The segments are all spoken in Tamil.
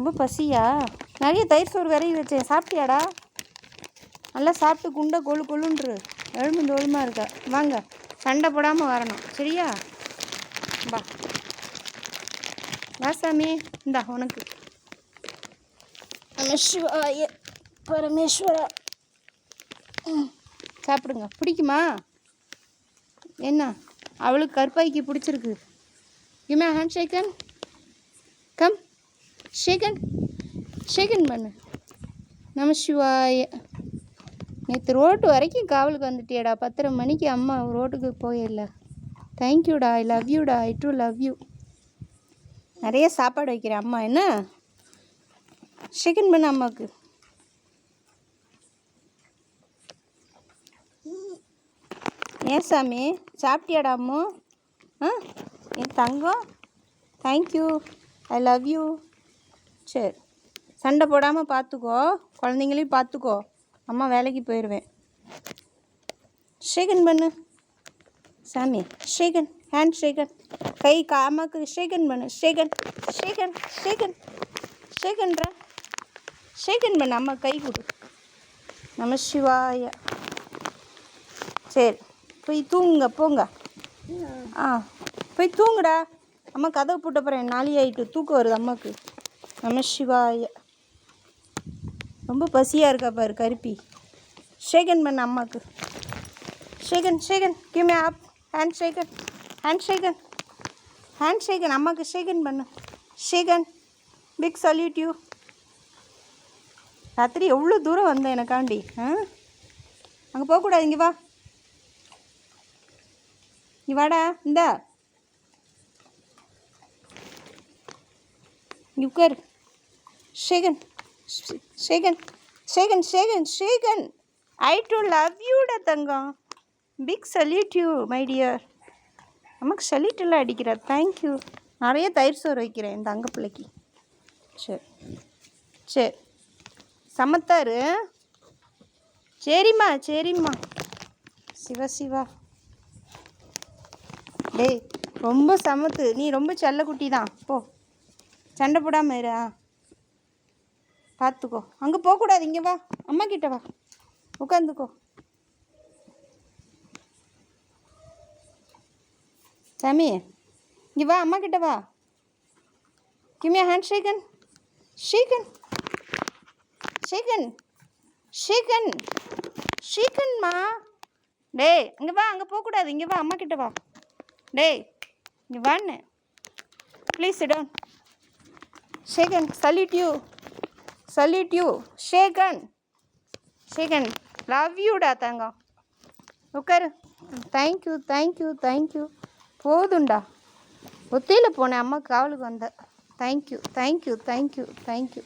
ரொம்ப பசியா? நிறைய தயிர் சோறு விரைவி வச்சேன், சாப்பிட்டியாடா? நல்லா சாப்பிட்டு குண்டை கொழு கொழுன்று எலும்பு தோலுமா இருக்கா. வாங்க, சண்டை போடாமல் வரணும், சரியா? வா வா சாமி, இந்தா உனக்கு. நமசிவாய பரமேஸ்வரா. சாப்பிடுங்க. பிடிக்குமா? என்ன அவளுக்கு கருப்பாய்க்கு பிடிச்சிருக்கு. யுமே hand shake hand. Come shake hand, shake hand பண்ணு. நமசிவாய. நேற்று ரோட்டு வரைக்கும் காவலுக்கு வந்துட்டியடா. 10:30 மணிக்கு அம்மா ரோட்டுக்கு போயிடல. தேங்க்யூடா, ஐ லவ் யூடா, ஐ டு லவ் யூ. நிறைய சாப்பாடு வைக்கிறேன் அம்மா. என்ன ஷேக்கன் பண்ண அம்மாவுக்கு. ஏன் சாமி, சாப்பிட்டியாடா அம்மு? என் தங்கம், தேங்க்யூ, ஐ லவ் யூ. சரி, சண்டை போடாமல் பார்த்துக்கோ, குழந்தைங்களையும் பார்த்துக்கோ. அம்மா வேலைக்கு போயிடுவேன். ஷேக்கன் பண்ணு சாமி, ஷேக்கன், ஹேண்ட் ஷேக்கன். கை அம்மாவுக்கு ஷேக்கன் பண்ணு. ஷேக்கன் ஷேக்கன் ஷேக்கன் ஷேக்கன்ற ஷேக்கன் பண்ணு. அம்மா கை கொடு. நமசிவாய. சரி, போய் தூங்குங்க, போங்க. போய் தூங்குடா. அம்மா கதவை போட்ட போகிறேன், நாளி ஆகிட்டு தூக்கம் வருது அம்மாவுக்கு. நமசிவாய. ரொம்ப பசியாக இருக்கா பாரு கருப்பி. ஷேக்கன் பண்ண அம்மாவுக்கு. Shaken shaken, give me up. Hand shaken, hand shaken, hand shaken. அம்மாவுக்கு ஷேக்கன் பண்ணு. Shaken, big salute you. ராத்திரி எவ்வளோ தூரம் வந்தேன் எனக்காண்டி. அங்கே போகக்கூடாது, இங்கே வா, நீ வாடா. இந்தா உட்கார். Shake hand shake hand shake hand shake hand shake hand, I do love யூடா தங்கம். Big salute you my dear. நமக்கு சல்யூட் எல்லாம் அடிக்கிறா. தேங்க்யூ. நிறைய தயிர் சோறு வைக்கிறேன் இந்த தங்க பிள்ளைக்கு. சரி சரி, சமத்தாரு. சரிம்மா சரிம்மா. சிவா சிவா. டேய், ரொம்ப சமத்து நீ. ரொம்ப செல்லக்குட்டி தான். போ, சண்டை போடாமல் இரு. பார்த்துக்கோ. அங்கே போகக்கூடாது, இங்கே வா, அம்மா கிட்ட வா, உட்காந்துக்கோ. சாமி, இங்கே வா, அம்மா கிட்ட வா. Give me hand shake hand. Shake hand shake hand shake hand ஷேக்கன்மா. டேய், இங்கே வா, அங்கே போகக்கூடாது, இங்கே வா, அம்மா கிட்ட வா. டேய், இங்கே வான்னு. Please sit down. Shake hand, salute you, salute you. Shake hand shake hand, love யூடா தங்கம். உட்காரு. Thank you thank you thank you. போதுண்டா. ஒத்தியில் போனேன், அம்மா காவலுக்கு வந்த. Thank you thank you thank you thank you.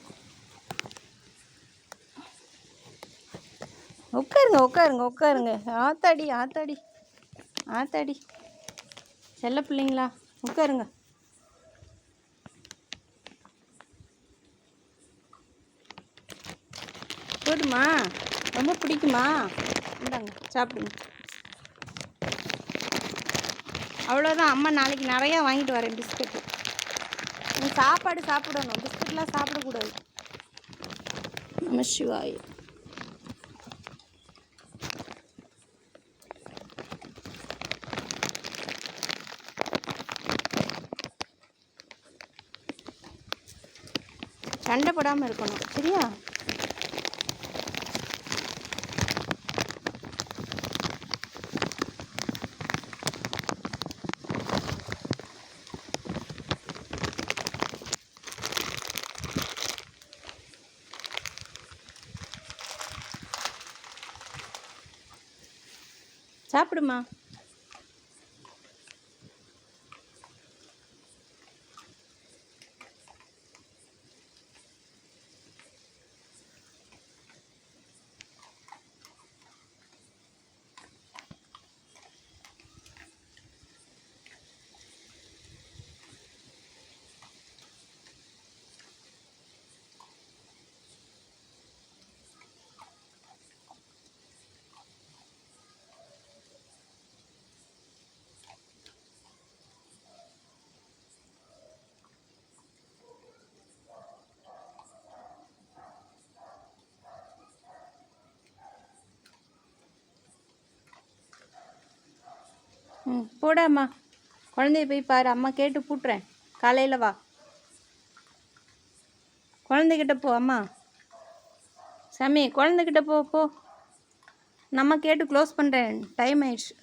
உட்காருங்க உட்காருங்க உட்காருங்க. ஆத்தாடி ஆத்தாடி ஆத்தாடி, செல்ல பிள்ளைங்களா, உட்காருங்க. போதுமா? ரொம்ப பிடிக்குமா? இந்தாங்க சாப்பிடுங்க. அவ்வளோதான். அம்மா நாளைக்கு நிறையா வாங்கிட்டு வரேன் பிஸ்கட்டு. நீ சாப்பாடு சாப்பிடணும், பிஸ்கட்லாம் சாப்பிடக்கூடாது. நமசிவாய. சண்டை போடாமல் இருக்கணும், சரியா? சாப்பிடுமா. ம் போடாம்மா. குழந்தைய போய் பாரு, அம்மா கேட்டு பூட்டுறேன். காலையில் வா, குழந்தைகிட்ட போ. அம்மா சாமி, குழந்தைகிட்ட போ. நம்ம கேட்டு க்ளோஸ் பண்ணுறேன், டைம் ஆயிடுச்சு.